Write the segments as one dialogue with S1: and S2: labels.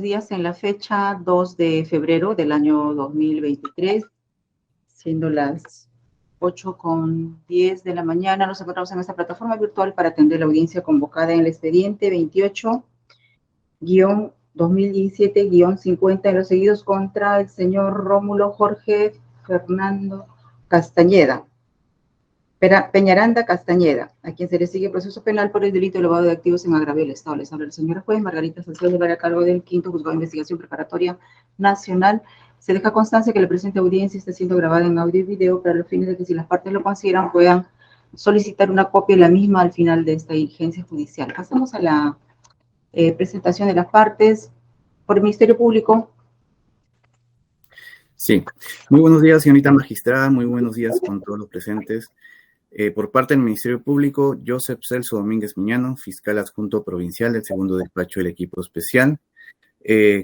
S1: días en la fecha 2 de febrero del año 2023, siendo las 8:10 de la mañana. Nos encontramos en esta plataforma virtual para atender la audiencia convocada en el expediente 28-2017-50 en los seguidos contra el señor Rómulo Jorge Fernando Castañeda, Peñaranda Castañeda, a quien se le sigue proceso penal por el delito de lavado de activos en agravio del Estado. Les habla la señora juez Margarita Salcedo, a cargo del quinto juzgado de investigación preparatoria nacional. Se deja constancia que la presente audiencia está siendo grabada en audio y video para los fines de que, si las partes lo consideran, puedan solicitar una copia de la misma al final de esta diligencia judicial. Pasamos a la presentación de las partes por el Ministerio Público.
S2: Sí, muy buenos días, señorita magistrada, muy buenos días con todos los presentes. Por parte del Ministerio Público, Joseph Celso Domínguez Miñano, fiscal adjunto provincial del segundo despacho del equipo especial,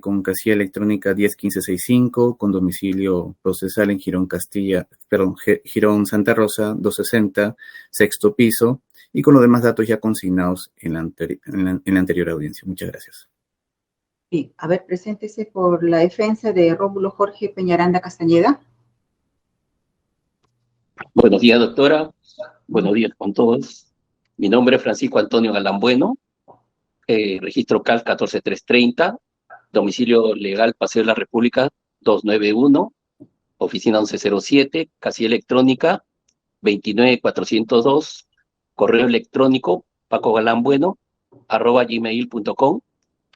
S2: con casilla electrónica 101565, con domicilio procesal en Jirón Santa Rosa, 260, sexto piso, y con los demás datos ya consignados en la anterior audiencia. Muchas gracias.
S1: Bien, a ver, preséntese por la defensa de Rómulo Jorge Peñaranda Castañeda.
S3: Buenos días, doctora. Buenos días con todos. Mi nombre es Francisco Antonio Galán Bueno, registro CAL 14330, domicilio legal Paseo de la República 291, oficina 1107, casilla electrónica 29402, correo electrónico pacogalanbueno@gmail.com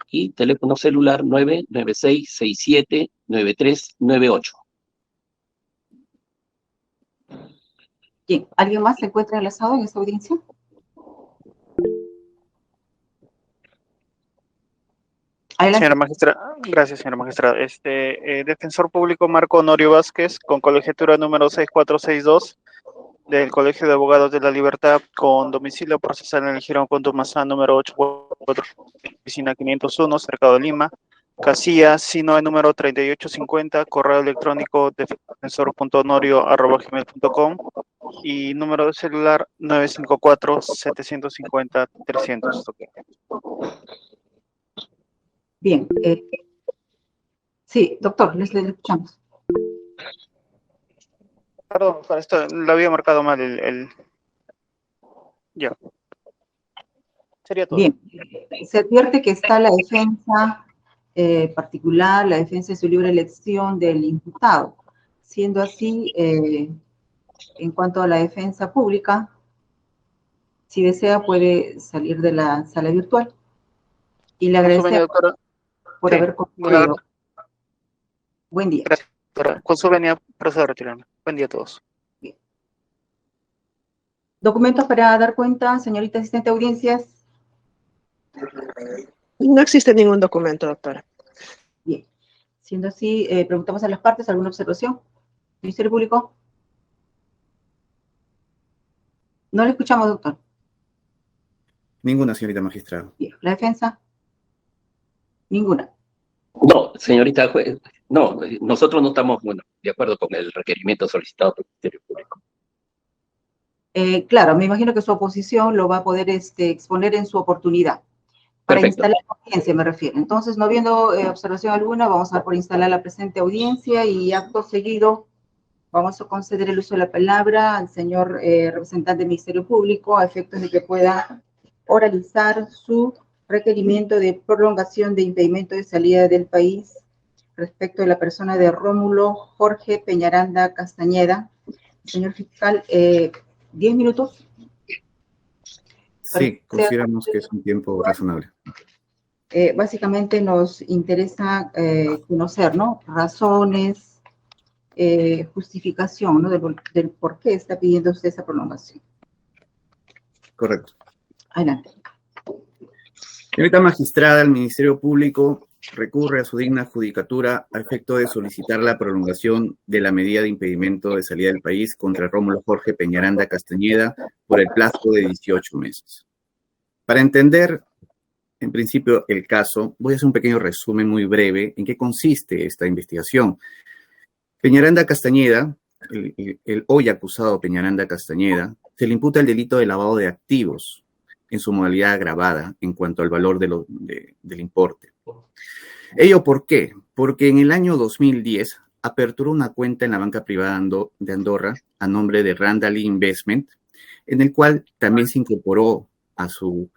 S3: y teléfono celular 996679398.
S1: Bien, ¿alguien más se encuentra enlazado en esta audiencia?
S4: Adelante. Señora magistrada, gracias, señora magistrada. Defensor público Marco Honorio Vázquez, con colegiatura número 6462 del Colegio de Abogados de la Libertad, con domicilio procesal en el Jirón Contumazá número 84, oficina 501, Cercado de Lima, casilla SINOE número 3850, correo electrónico defensor.honorio@gmail.com y número de celular 954-750-300.
S1: Bien. Sí, doctor, les escuchamos.
S4: Perdón, para esto lo había marcado mal Ya. Sería todo.
S1: Bien. Se advierte que está la defensa particular, la defensa de su libre elección del imputado. Siendo así, en cuanto a la defensa pública, si desea puede salir de la sala virtual. Y le agradecemos por haber concluido. Buen día.
S4: Gracias, doctora. Con su venia, procedo a retirarme. Buen día a todos.
S1: Bien. ¿Documentos para dar cuenta, señorita asistente de audiencias?
S5: No existe ningún documento, doctora.
S1: Bien. Siendo así, preguntamos a las partes, ¿alguna observación? ¿Ministerio Público? No le escuchamos, doctor.
S2: Ninguna, señorita magistrada.
S1: Bien. ¿La defensa? Ninguna.
S3: No, señorita juez, no, nosotros no estamos, de acuerdo con el requerimiento solicitado por el Ministerio Público.
S1: Claro, me imagino que su oposición lo va a poder exponer en su oportunidad. Para
S3: Perfecto.
S1: instalar la audiencia me refiero. Entonces, no habiendo observación alguna, vamos a dar por instalar la presente audiencia y acto seguido vamos a conceder el uso de la palabra al señor representante del Ministerio Público a efectos de que pueda oralizar su requerimiento de prolongación de impedimento de salida del país respecto de la persona de Rómulo Jorge Peñaranda Castañeda. Señor fiscal, 10 minutos.
S2: Sí, consideramos que es un tiempo razonable.
S1: Básicamente nos interesa conocer, ¿no?, razones, justificación, ¿no?, del por qué está pidiendo usted esa prolongación.
S2: Correcto.
S1: Adelante.
S2: Señorita magistrada, el Ministerio Público recurre a su digna judicatura a efecto de solicitar la prolongación de la medida de impedimento de salida del país contra Rómulo Jorge Peñaranda Castañeda por el plazo de 18 meses. Para entender, en principio, el caso, voy a hacer un pequeño resumen muy breve en qué consiste esta investigación. Peñaranda Castañeda, el hoy acusado Peñaranda Castañeda, se le imputa el delito de lavado de activos en su modalidad agravada en cuanto al valor del importe. ¿Ello por qué? Porque en el año 2010 aperturó una cuenta en la banca privada de Andorra a nombre de Randall Investment, en el cual también se incorporó a su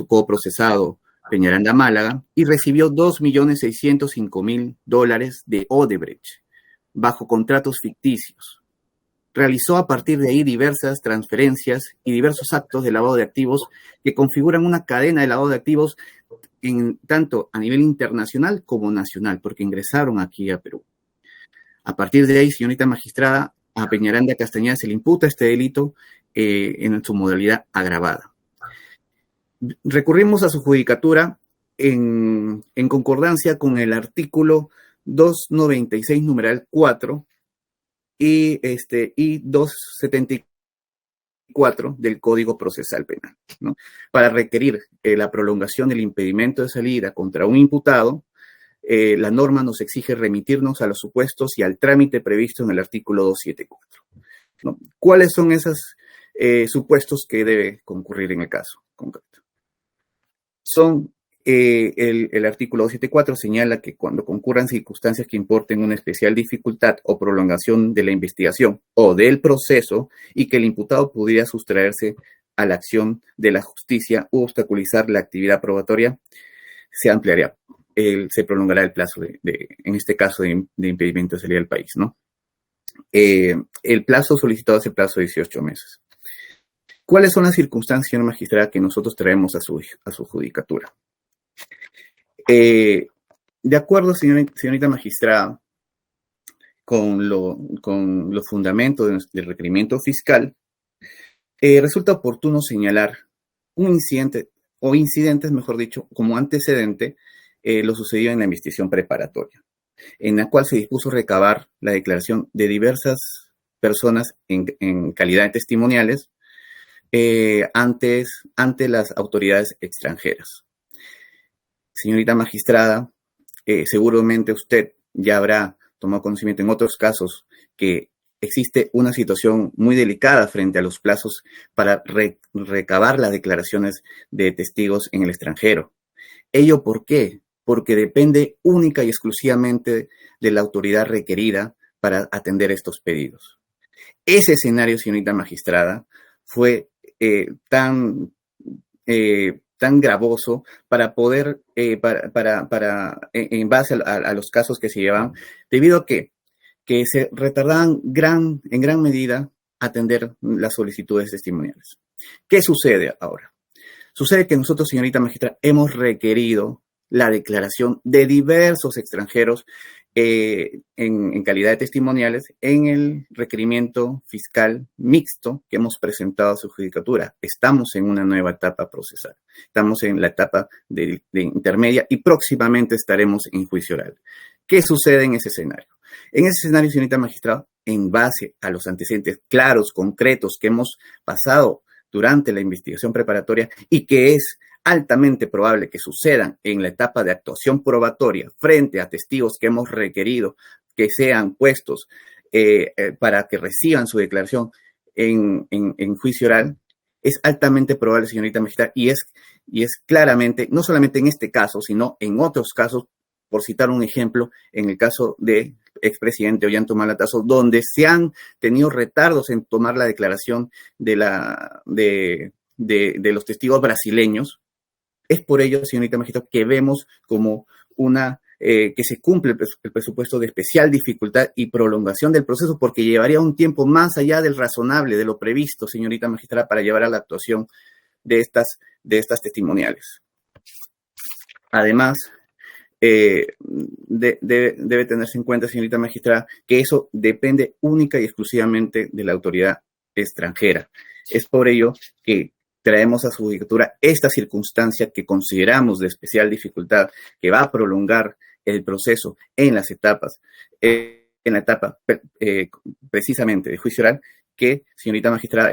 S2: coprocesado Peñaranda Málaga y recibió $2.605.000 de Odebrecht bajo contratos ficticios. Realizó a partir de ahí diversas transferencias y diversos actos de lavado de activos que configuran una cadena de lavado de activos tanto a nivel internacional como nacional, porque ingresaron aquí a Perú. A partir de ahí, señorita magistrada, a Peñaranda Castañeda se le imputa este delito en su modalidad agravada. Recurrimos a su judicatura en concordancia con el artículo 296, numeral 4, y 274 del Código Procesal Penal, ¿no? Para requerir la prolongación del impedimento de salida contra un imputado, la norma nos exige remitirnos a los supuestos y al trámite previsto en el artículo 274, ¿no? ¿Cuáles son esos supuestos que debe concurrir en el caso concreto? Son el artículo 274 señala que cuando concurran circunstancias que importen una especial dificultad o prolongación de la investigación o del proceso y que el imputado pudiera sustraerse a la acción de la justicia u obstaculizar la actividad probatoria, se ampliaría, se prolongará el plazo en este caso de impedimento de salida del país, ¿no? El plazo solicitado es el plazo de 18 meses. ¿Cuáles son las circunstancias, señora magistrada, que nosotros traemos a su judicatura? De acuerdo, señorita magistrada, con los fundamentos del requerimiento fiscal, resulta oportuno señalar un incidente, o incidentes, mejor dicho, como antecedente, lo sucedido en la investigación preparatoria, en la cual se dispuso recabar la declaración de diversas personas en calidad de testimoniales ante las autoridades extranjeras. Señorita magistrada, seguramente usted ya habrá tomado conocimiento en otros casos que existe una situación muy delicada frente a los plazos para recabar las declaraciones de testigos en el extranjero. ¿Ello por qué? Porque depende única y exclusivamente de la autoridad requerida para atender estos pedidos. Ese escenario, señorita magistrada, fue tan gravoso para poder, en base a los casos que se llevan, debido a que se retardaban en gran medida atender las solicitudes testimoniales. ¿Qué sucede ahora? Sucede que nosotros, señorita magistrada, hemos requerido la declaración de diversos extranjeros en calidad de testimoniales en el requerimiento fiscal mixto que hemos presentado a su judicatura. Estamos en una nueva etapa procesal. Estamos en la etapa de intermedia y próximamente estaremos en juicio oral. ¿Qué sucede en ese escenario? En ese escenario, señorita magistrada, en base a los antecedentes claros, concretos que hemos pasado durante la investigación preparatoria y que es altamente probable que sucedan en la etapa de actuación probatoria frente a testigos que hemos requerido que sean puestos para que reciban su declaración en juicio oral, es altamente probable, señorita magistrada, y es claramente, no solamente en este caso, sino en otros casos, por citar un ejemplo, en el caso de expresidente Ollanta Humala Tasso, donde se han tenido retardos en tomar la declaración de los testigos brasileños. Es por ello, señorita magistrada, que vemos como que se cumple el presupuesto de especial dificultad y prolongación del proceso, porque llevaría un tiempo más allá del razonable, de lo previsto, señorita magistrada, para llevar a la actuación de estas testimoniales. Además, debe tenerse en cuenta, señorita magistrada, que eso depende única y exclusivamente de la autoridad extranjera. Es por ello que traemos a su judicatura esta circunstancia que consideramos de especial dificultad, que va a prolongar el proceso en las etapas, en la etapa precisamente de juicio oral, que, señorita magistrada,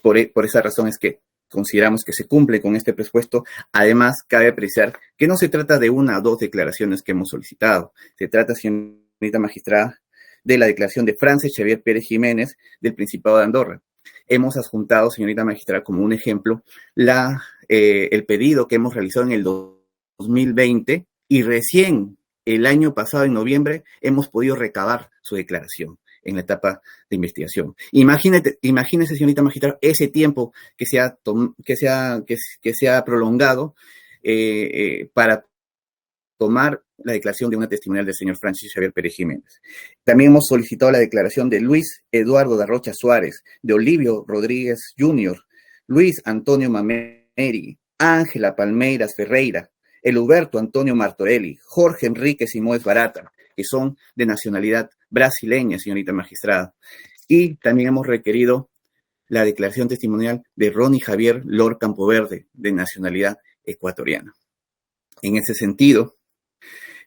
S2: por esa razón es que consideramos que se cumple con este presupuesto. Además, cabe precisar que no se trata de una o dos declaraciones que hemos solicitado. Se trata, señorita magistrada, de la declaración de Frances Xavier Pérez Jiménez del Principado de Andorra. Hemos adjuntado, señorita magistrada, como un ejemplo, el pedido que hemos realizado en el 2020 y recién el año pasado, en noviembre, hemos podido recabar su declaración en la etapa de investigación. Imagínese, señorita magistrada, ese tiempo que se ha prolongado para tomar la declaración de una testimonial del señor Francis Xavier Pérez Jiménez. También hemos solicitado la declaración de Luis Eduardo da Rocha Suárez, de Olivio Rodríguez Jr., Luis Antonio Mameri, Ángela Palmeiras Ferreira, Eluberto Antonio Martorelli, Jorge Enrique Simões Barata, que son de nacionalidad brasileña, señorita magistrada. Y también hemos requerido la declaración testimonial de Ronnie Javier Lor Campoverde, de nacionalidad ecuatoriana. En ese sentido,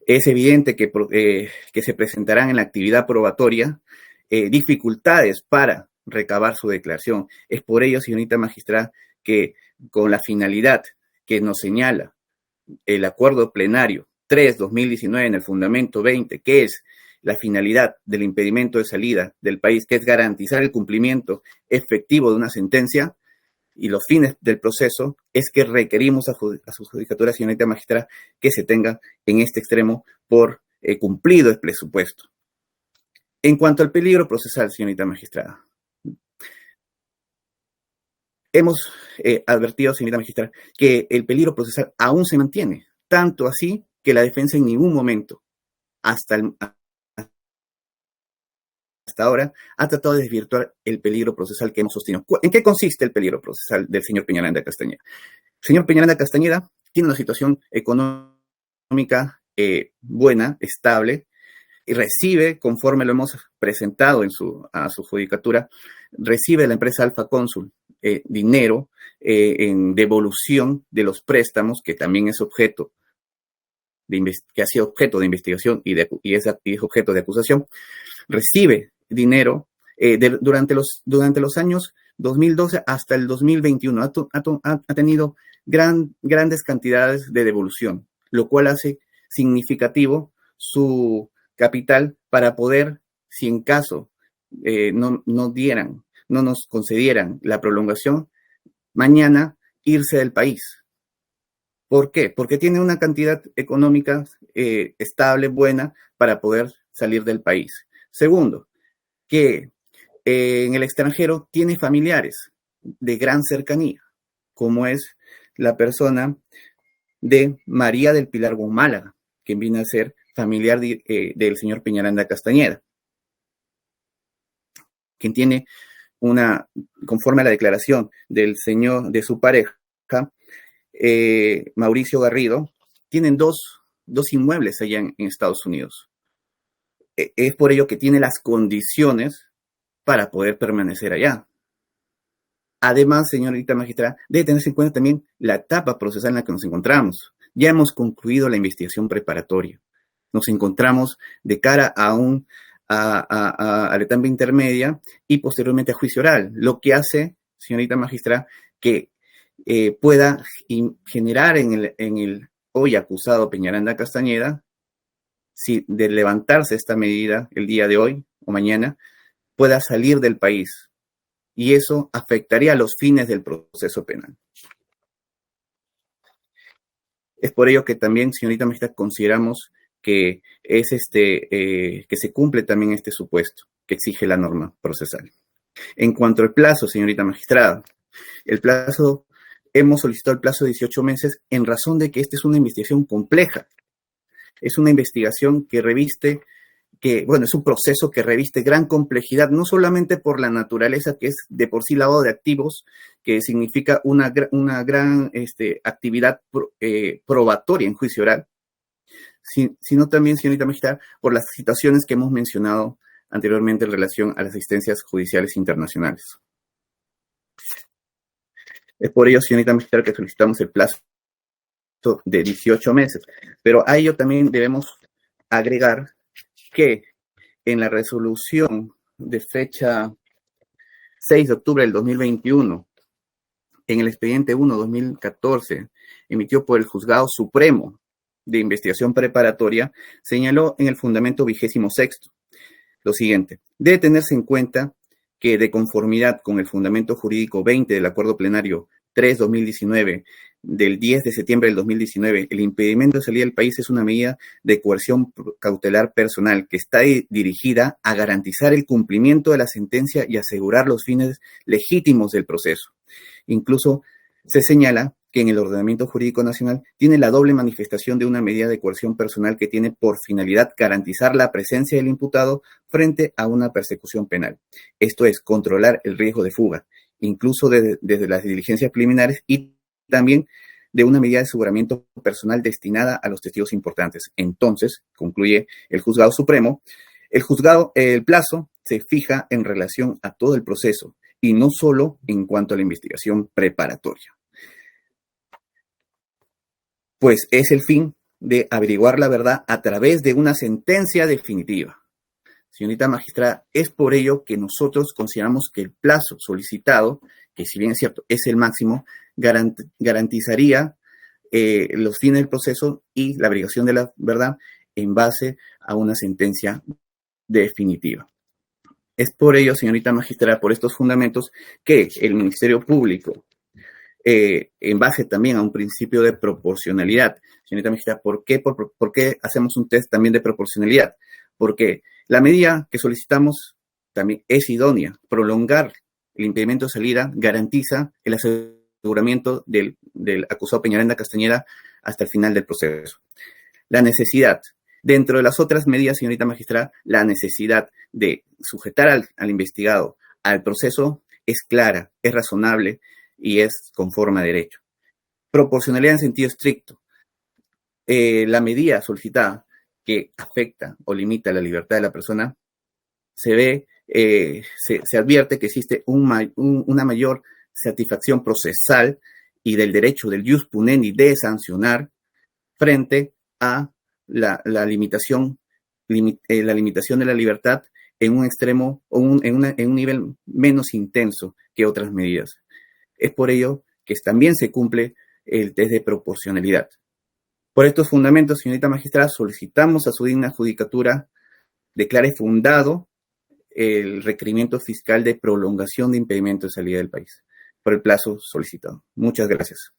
S2: es evidente que se presentarán en la actividad probatoria dificultades para recabar su declaración. Es por ello, señorita magistrada, que con la finalidad que nos señala el acuerdo plenario 3/2019 en el fundamento 20, que es la finalidad del impedimento de salida del país, que es garantizar el cumplimiento efectivo de una sentencia, y los fines del proceso, es que requerimos a su judicatura, señorita magistrada, que se tenga en este extremo por cumplido el presupuesto. En cuanto al peligro procesal, señorita magistrada, hemos advertido, señorita magistrada, que el peligro procesal aún se mantiene, tanto así que la defensa en ningún momento, hasta ahora, ha tratado de desvirtuar el peligro procesal que hemos sostenido. ¿En qué consiste el peligro procesal del señor Peñaranda Castañeda? El señor Peñaranda Castañeda tiene una situación económica buena, estable, y recibe, conforme lo hemos presentado a su judicatura, recibe de la empresa Alfa Cónsul dinero en devolución de los préstamos, que también es que ha sido objeto de investigación y es objeto de acusación. Recibe dinero durante los años 2012 hasta el 2021. Ha tenido grandes cantidades de devolución, lo cual hace significativo su capital para poder, si en caso no nos concedieran la prolongación, mañana irse del país. ¿Por qué? Porque tiene una cantidad económica estable, buena, para poder salir del país. Segundo, que en el extranjero tiene familiares de gran cercanía, como es la persona de María del Pilar Gumálaga, quien viene a ser familiar del señor Peñaranda Castañeda, quien tiene conforme a la declaración de su pareja, Mauricio Garrido, tienen dos inmuebles allá en Estados Unidos. Es por ello que tiene las condiciones para poder permanecer allá. Además, señorita magistrada, debe tenerse en cuenta también la etapa procesal en la que nos encontramos. Ya hemos concluido la investigación preparatoria. Nos encontramos de cara a la etapa intermedia y posteriormente a juicio oral, lo que hace, señorita magistrada, que pueda generar en el hoy acusado Peñaranda Castañeda, si de levantarse esta medida el día de hoy o mañana, pueda salir del país. Y eso afectaría a los fines del proceso penal. Es por ello que también, señorita magistrada, consideramos que que se cumple también este supuesto que exige la norma procesal. En cuanto al plazo, señorita magistrada, hemos solicitado el plazo de 18 meses en razón de que esta es una investigación compleja. Es una investigación es un proceso que reviste gran complejidad, no solamente por la naturaleza, que es de por sí lavado de activos, que significa una gran actividad probatoria en juicio oral, sino también, señorita magistrada, por las situaciones que hemos mencionado anteriormente en relación a las asistencias judiciales internacionales. Es por ello, señorita magistrada, que solicitamos el plazo de 18 meses. Pero a ello también debemos agregar que en la resolución de fecha 6 de octubre del 2021, en el expediente 1/2014, emitido por el Juzgado Supremo de Investigación Preparatoria, señaló en el fundamento 26º lo siguiente: debe tenerse en cuenta que, de conformidad con el fundamento jurídico 20 del Acuerdo Plenario 3/2019 del 10 de septiembre del 2019, el impedimento de salida del país es una medida de coerción cautelar personal que está dirigida a garantizar el cumplimiento de la sentencia y asegurar los fines legítimos del proceso. Incluso se señala que en el ordenamiento jurídico nacional tiene la doble manifestación de una medida de coerción personal que tiene por finalidad garantizar la presencia del imputado frente a una persecución penal. Esto es, controlar el riesgo de fuga, incluso desde las diligencias preliminares, y también de una medida de aseguramiento personal destinada a los testigos importantes. Entonces, concluye el Juzgado Supremo, el plazo se fija en relación a todo el proceso y no solo en cuanto a la investigación preparatoria. Pues es el fin de averiguar la verdad a través de una sentencia definitiva. Señorita magistrada, es por ello que nosotros consideramos que el plazo solicitado, que si bien es cierto, es el máximo, garantizaría los fines del proceso y la averiguación de la verdad en base a una sentencia definitiva. Es por ello, señorita magistrada, por estos fundamentos, que el Ministerio Público, en base también a un principio de proporcionalidad. Señorita magistrada, ¿por qué hacemos un test también de proporcionalidad? Porque la medida que solicitamos también es idónea. Prolongar el impedimento de salida garantiza el aseguramiento del acusado Peñaranda Castañeda hasta el final del proceso. La necesidad, dentro de las otras medidas, señorita magistrada, la necesidad de sujetar al investigado al proceso es clara, es razonable y es conforme a derecho. Proporcionalidad en sentido estricto. La medida solicitada que afecta o limita la libertad de la persona, se advierte que existe una mayor satisfacción procesal y del derecho del jus punendi de sancionar frente a la limitación de la libertad en un extremo o en un nivel menos intenso que otras medidas. Es por ello que también se cumple el test de proporcionalidad. Por estos fundamentos, señorita magistrada, solicitamos a su digna judicatura declare fundado el requerimiento fiscal de prolongación de impedimento de salida del país por el plazo solicitado. Muchas gracias.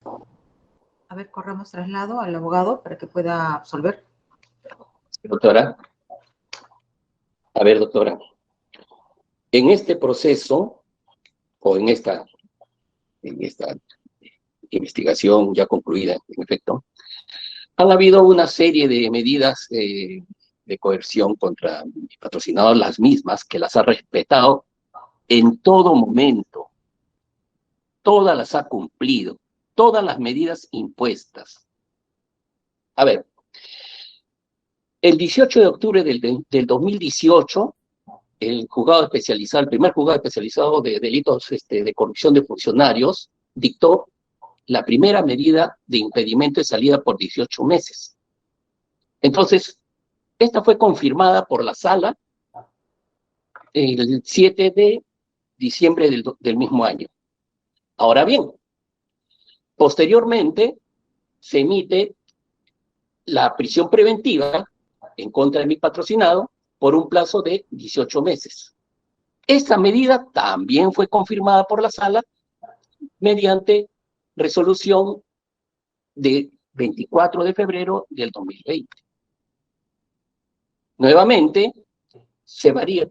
S1: A ver, corremos traslado al abogado para que pueda absolver.
S3: Doctora. A ver, doctora. En este proceso, o en esta investigación ya concluida, en efecto, han habido una serie de medidas de coerción contra mis patrocinados, las mismas, que las ha respetado en todo momento. Todas las ha cumplido, todas las medidas impuestas. A ver, el 18 de octubre del 2018, el juzgado especializado, el primer juzgado especializado de delitos de corrupción de funcionarios, dictó la primera medida de impedimento de salida por 18 meses. Entonces, esta fue confirmada por la sala el 7 de diciembre del mismo año. Ahora bien, posteriormente se emite la prisión preventiva en contra de mi patrocinado por un plazo de 18 meses. Esta medida también fue confirmada por la sala mediante resolución de 24 de febrero del 2020. Nuevamente, se varía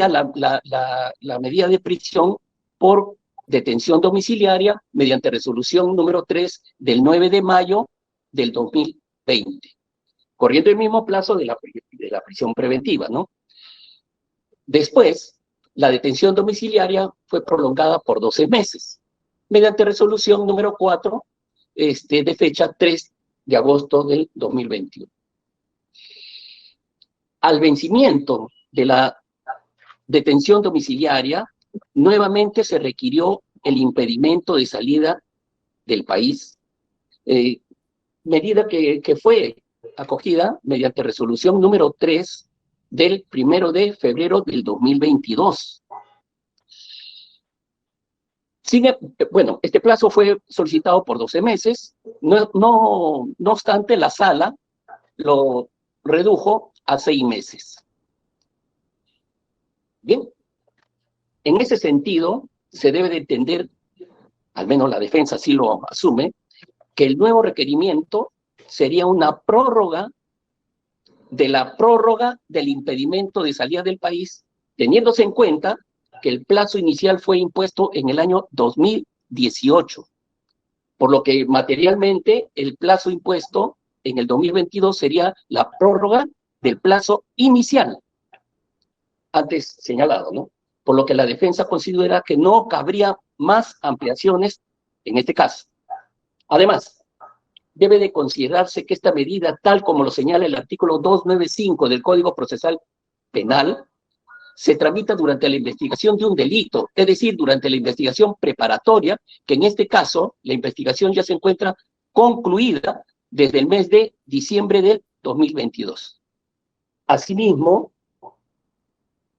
S3: la medida de prisión por detención domiciliaria mediante resolución número 3 del 9 de mayo del 2020, corriendo el mismo plazo de la prisión preventiva, ¿no? Después, la detención domiciliaria fue prolongada por 12 meses, mediante resolución número 4, de fecha 3 de agosto del 2021. Al vencimiento de la detención domiciliaria, nuevamente se requirió el impedimento de salida del país, medida que fue acogida mediante resolución número 3 del 1 de febrero del 2022. Bueno, este plazo fue solicitado por 12 meses, no obstante la sala lo redujo a 6 meses. Bien, en ese sentido, se debe de entender, al menos la defensa sí lo asume, que el nuevo requerimiento sería una prórroga del impedimento de salida del país, teniéndose en cuenta que el plazo inicial fue impuesto en el año 2018, por lo que materialmente el plazo impuesto en el 2022 sería la prórroga del plazo inicial, antes señalado, ¿no? Por lo que la defensa considera que no cabría más ampliaciones en este caso. Además, debe de considerarse que esta medida, tal como lo señala el artículo 295 del Código Procesal Penal, se tramita durante la investigación de un delito, es decir, durante la investigación preparatoria, que en este caso la investigación ya se encuentra concluida desde el mes de diciembre del 2022. Asimismo,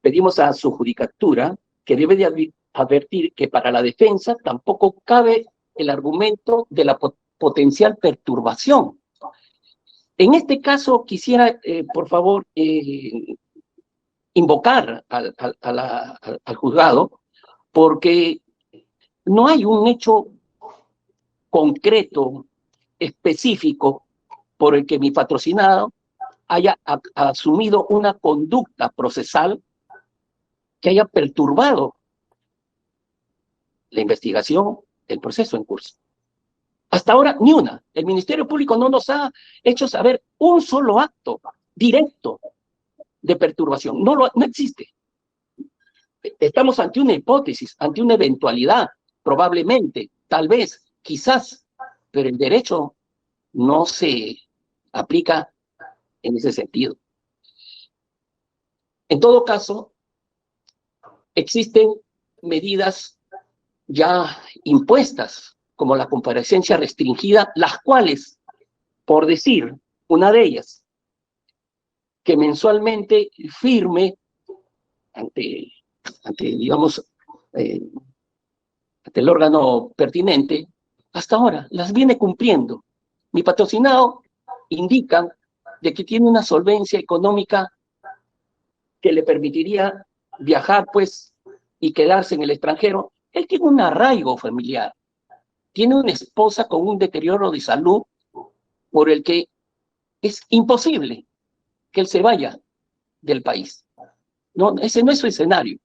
S3: pedimos a su judicatura que debe de advertir que para la defensa tampoco cabe el argumento de la potencial perturbación. En este caso quisiera, por favor, invocar al juzgado, porque no hay un hecho concreto, específico, por el que mi patrocinado haya asumido una conducta procesal que haya perturbado la investigación, el proceso en curso. Hasta ahora, ni una. El Ministerio Público no nos ha hecho saber un solo acto directo de perturbación. No existe. Estamos ante una hipótesis, ante una eventualidad, probablemente, tal vez, quizás, pero el derecho no se aplica en ese sentido. En todo caso, existen medidas ya impuestas, como la comparecencia restringida, las cuales, por decir una de ellas, que mensualmente firme ante digamos, ante el órgano pertinente, hasta ahora las viene cumpliendo. Mi patrocinado indica de que tiene una solvencia económica que le permitiría viajar, pues, y quedarse en el extranjero. Él tiene un arraigo familiar, tiene una esposa con un deterioro de salud por el que es imposible que él se vaya del país. No, ese no es su escenario.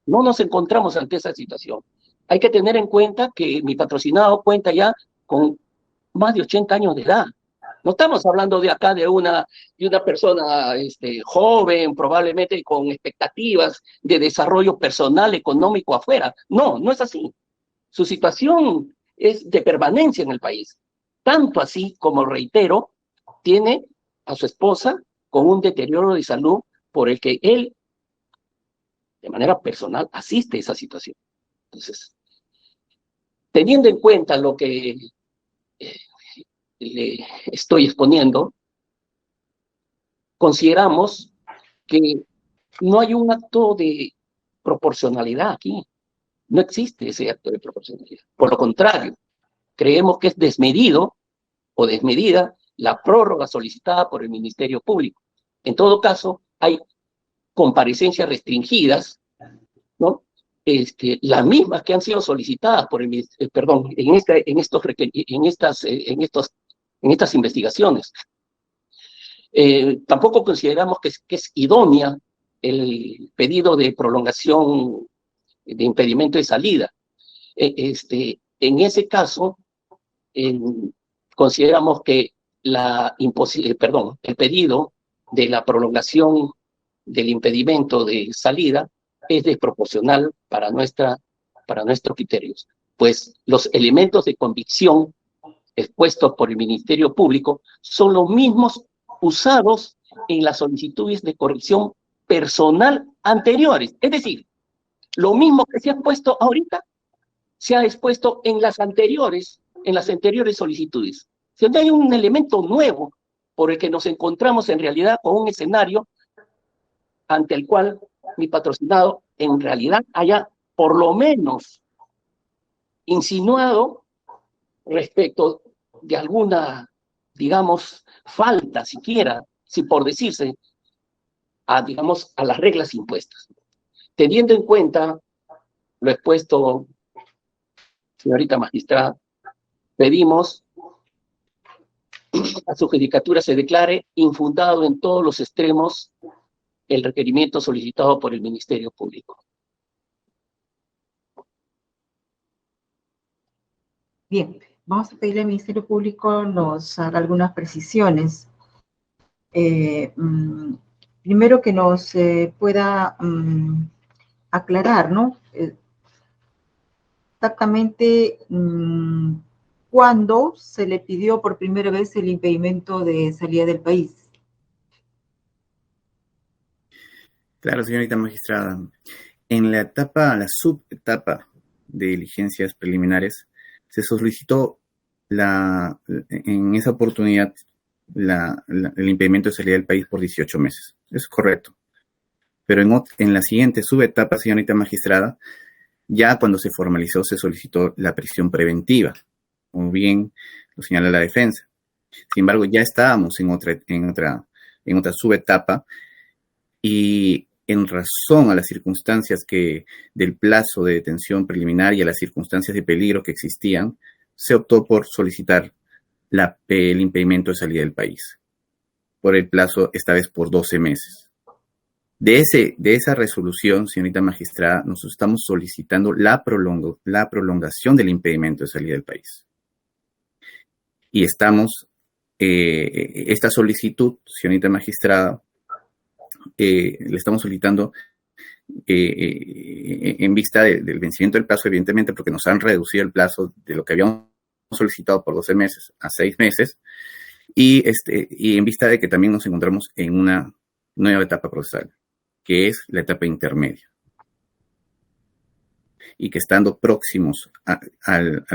S3: No nos encontramos ante esa situación. Hay que tener en cuenta que mi patrocinado cuenta ya con más de 80 años de edad. No estamos hablando de acá de una persona joven, probablemente con expectativas de desarrollo personal, económico afuera. No, no es así. Su situación es de permanencia en el país. Tanto así, como reitero, tiene a su esposa con un deterioro de salud por el que él, de manera personal, asiste a esa situación. Entonces, teniendo en cuenta lo que le estoy exponiendo, consideramos que no hay un acto de proporcionalidad aquí. No existe ese acto de proporcionalidad. Por lo contrario, creemos que es desmedido o desmedida la prórroga solicitada por el Ministerio Público. En todo caso, hay comparecencias restringidas, ¿no? Las mismas que han sido solicitadas por el en estas investigaciones. Tampoco consideramos que es idónea el pedido de prolongación de impedimento de salida. En ese caso, consideramos que el pedido de la prolongación del impedimento de salida es desproporcional para nuestros criterios, pues los elementos de convicción expuestos por el Ministerio Público son los mismos usados en las solicitudes de corrección personal anteriores. Es decir, lo mismo que se ha expuesto ahorita, se ha expuesto en las anteriores solicitudes. Si no hay un elemento nuevo por el que nos encontramos en realidad con un escenario ante el cual mi patrocinado en realidad haya por lo menos insinuado respecto de alguna, digamos, falta siquiera, si por decirse, a las reglas impuestas. Teniendo en cuenta lo expuesto, señorita magistrada, pedimos a su judicatura se declare infundado en todos los extremos el requerimiento solicitado por el Ministerio Público.
S1: Bien, vamos a pedirle al Ministerio Público nos haga algunas precisiones. Primero que nos pueda aclarar, ¿no? Exactamente cuándo se le pidió por primera vez el impedimento de salida del país.
S2: Claro, señorita magistrada. En la subetapa de diligencias preliminares, se solicitó en esa oportunidad el impedimento de salida del país por 18 meses. Eso es correcto. Pero en la siguiente subetapa, señorita magistrada, ya cuando se formalizó, se solicitó la prisión preventiva, como bien lo señala la defensa. Sin embargo, ya estábamos en otra subetapa y en razón a las circunstancias del plazo de detención preliminar y a las circunstancias de peligro que existían, se optó por solicitar el impedimento de salida del país, por el plazo, esta vez por 12 meses. De esa resolución, señorita magistrada, nosotros estamos solicitando la prolongación del impedimento de salida del país. Y esta solicitud, señorita magistrada, le estamos solicitando en vista del vencimiento del plazo, evidentemente, porque nos han reducido el plazo de lo que habíamos solicitado por 12 meses a 6 meses, y en vista de que también nos encontramos en una nueva etapa procesal, que es la etapa intermedia, y que estando próximos al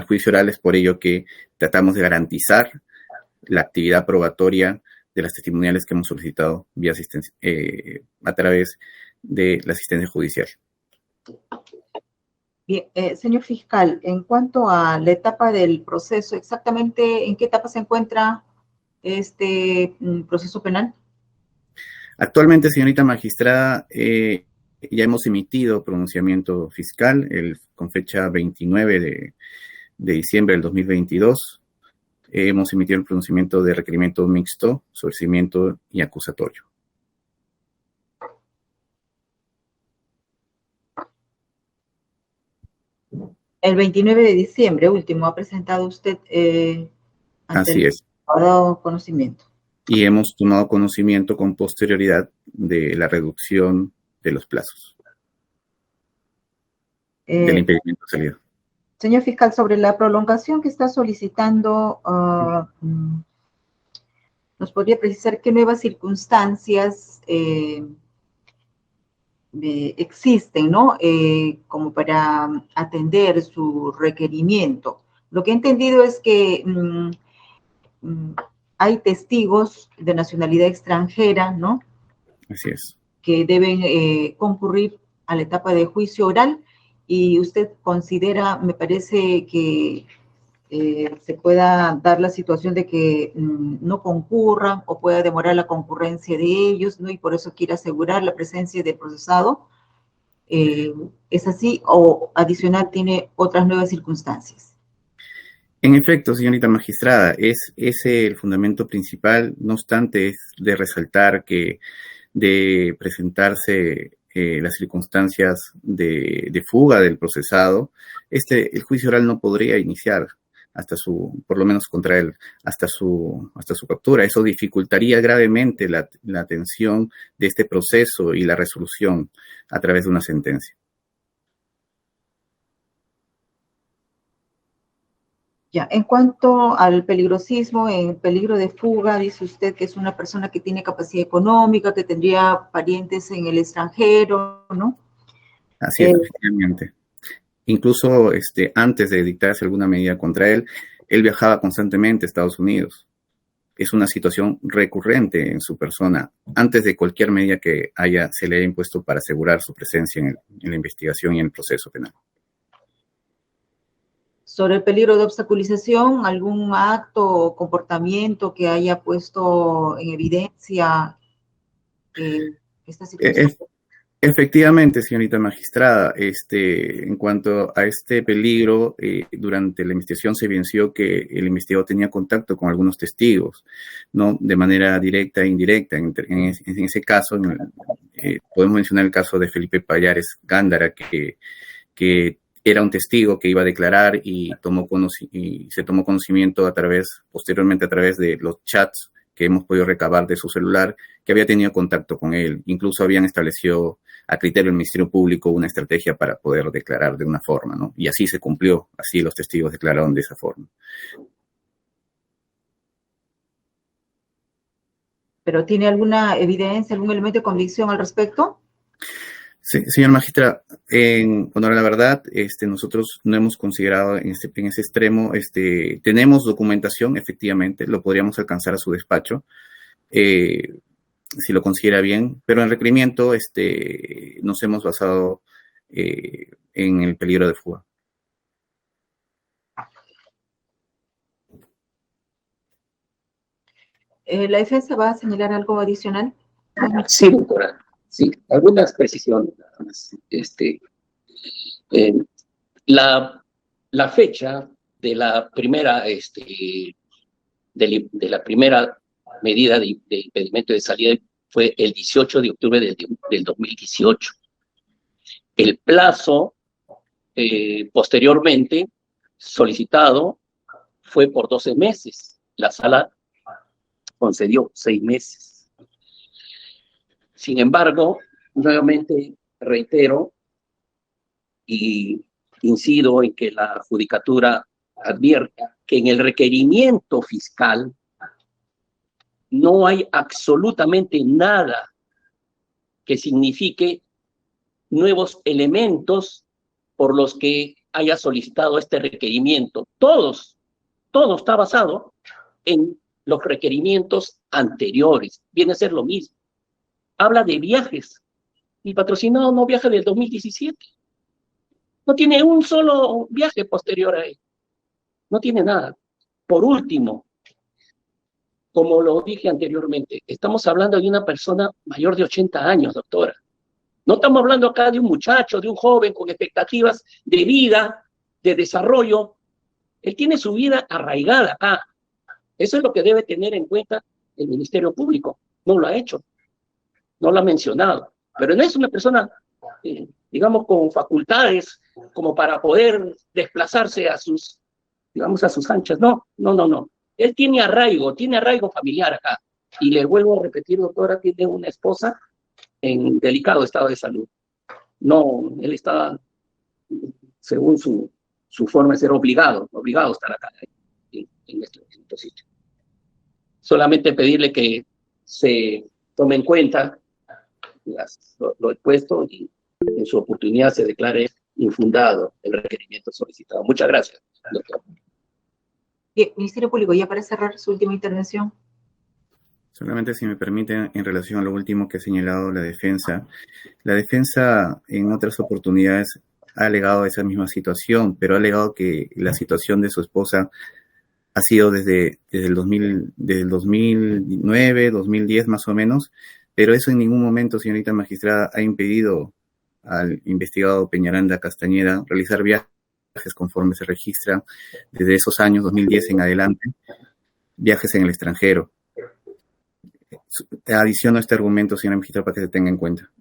S2: juicio oral, es por ello que tratamos de garantizar la actividad probatoria de las testimoniales que hemos solicitado vía asistencia, a través de la asistencia judicial.
S1: Bien, señor fiscal, en cuanto a la etapa del proceso, exactamente en qué etapa se encuentra este proceso penal.
S2: Actualmente, señorita magistrada, ya hemos emitido pronunciamiento fiscal con fecha 29 de diciembre del 2022. Hemos emitido el pronunciamiento de requerimiento mixto, sobreseimiento y acusatorio.
S1: El 29 de diciembre último ha presentado usted
S2: Así es.
S1: Ha dado conocimiento.
S2: Y hemos tomado conocimiento con posterioridad de la reducción de los plazos del impedimento de salida.
S1: Señor fiscal, sobre la prolongación que está solicitando, ¿nos podría precisar qué nuevas circunstancias existen, ¿no? Como para atender su requerimiento. Lo que he entendido es que hay testigos de nacionalidad extranjera, ¿no?
S2: Así es.
S1: Que deben concurrir a la etapa de juicio oral, y usted considera, me parece que se pueda dar la situación de que no concurran o pueda demorar la concurrencia de ellos, ¿no? Y por eso quiere asegurar la presencia del procesado. ¿Es así o adicional tiene otras nuevas circunstancias?
S2: En efecto, señorita magistrada, es ese el fundamento principal. No obstante, es de resaltar que de presentarse las circunstancias de fuga del procesado, el juicio oral no podría iniciar por lo menos contra él, hasta su captura. Eso dificultaría gravemente la atención de este proceso y la resolución a través de una sentencia.
S1: Ya, en cuanto al peligrosismo, en peligro de fuga, dice usted que es una persona que tiene capacidad económica, que tendría parientes en el extranjero, ¿no?
S2: Así es, efectivamente. Incluso antes de dictarse alguna medida contra él viajaba constantemente a Estados Unidos. Es una situación recurrente en su persona, antes de cualquier medida que se le haya impuesto para asegurar su presencia en la investigación y en el proceso penal.
S1: Sobre el peligro de obstaculización, ¿algún acto o comportamiento que haya puesto en evidencia esta situación?
S2: Efectivamente, señorita magistrada, en cuanto a este peligro, durante la investigación se evidenció que el investigador tenía contacto con algunos testigos, ¿no? De manera directa e indirecta. En ese caso, podemos mencionar el caso de Felipe Payares Gándara, que era un testigo que iba a declarar y se tomó conocimiento posteriormente a través de los chats que hemos podido recabar de su celular, que había tenido contacto con él. Incluso habían establecido a criterio del Ministerio Público una estrategia para poder declarar de una forma, ¿no? Y así se cumplió, así los testigos declararon de esa forma.
S1: ¿Pero tiene alguna evidencia, algún elemento de convicción al respecto?
S2: Sí, señor magistrado, en honor a la verdad, nosotros no hemos considerado en ese extremo, tenemos documentación, efectivamente, lo podríamos alcanzar a su despacho, si lo considera bien, pero en el requerimiento nos hemos basado en el peligro de fuga.
S1: ¿La defensa va a señalar algo adicional?
S3: Sí, doctora. Sí, algunas precisiones nada más. La fecha de la primera, de la primera medida de impedimento de salida fue el 18 de octubre del 2018. El plazo posteriormente solicitado fue por 12 meses. La sala concedió 6 meses. Sin embargo, nuevamente reitero y incido en que la judicatura advierta que en el requerimiento fiscal no hay absolutamente nada que signifique nuevos elementos por los que haya solicitado este requerimiento. Todo está basado en los requerimientos anteriores. Viene a ser lo mismo. Habla de viajes. Mi patrocinado no viaja del 2017. No tiene un solo viaje posterior a él. No tiene nada. Por último, como lo dije anteriormente, estamos hablando de una persona mayor de 80 años, doctora. No estamos hablando acá de un muchacho, de un joven con expectativas de vida, de desarrollo. Él tiene su vida arraigada acá. Eso es lo que debe tener en cuenta el Ministerio Público. No lo ha hecho. No lo ha mencionado, pero no es una persona, digamos, con facultades como para poder desplazarse a sus anchas. No. Él tiene arraigo familiar acá. Y le vuelvo a repetir, doctora, tiene una esposa en delicado estado de salud. No, él está, según su forma de ser, obligado a estar acá, en este sitio. Solamente pedirle que se tome en cuenta lo expuesto y en su oportunidad se declare infundado el requerimiento solicitado. Muchas gracias, doctor.
S1: Bien, Ministerio Público, ya para cerrar su última intervención.
S2: Solamente si me permiten, en relación a lo último que ha señalado la defensa en otras oportunidades ha alegado esa misma situación, pero ha alegado que la situación de su esposa ha sido desde el 2009, 2010 más o menos, pero eso en ningún momento, señorita magistrada, ha impedido al investigado Peñaranda Castañeda realizar viajes conforme se registra desde esos años, 2010 en adelante, viajes en el extranjero. Adiciono este argumento, señora magistrada, para que se tenga en cuenta.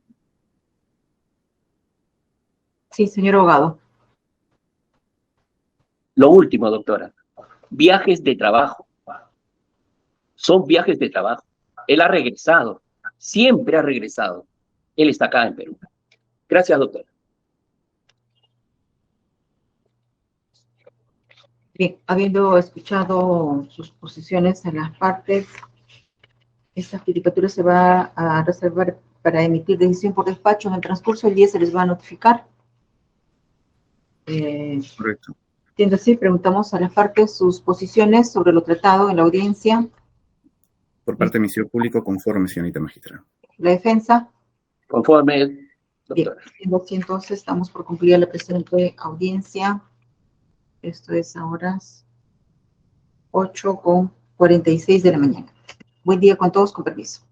S1: Sí, señor abogado.
S3: Lo último, doctora. Viajes de trabajo. Son viajes de trabajo. Él ha regresado. Siempre ha regresado. Él está acá en Perú. Gracias, doctora.
S1: Bien, habiendo escuchado sus posiciones en las partes, esta judicatura se va a reservar para emitir decisión por despacho. En el transcurso del día se les va a notificar.
S2: Correcto.
S1: Siendo así, preguntamos a las partes sus posiciones sobre lo tratado en la audiencia.
S2: Por parte del Ministerio Público, conforme, señorita magistrada.
S1: La defensa.
S3: Conforme, doctora.
S1: Bien, entonces estamos por concluir la presente audiencia. Esto es a horas 8:46 de la mañana. Buen día con todos, con permiso.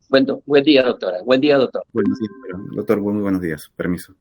S3: Buen día, doctora. Buen día, doctor.
S2: Buenos días, doctor. Muy buenos días. Permiso.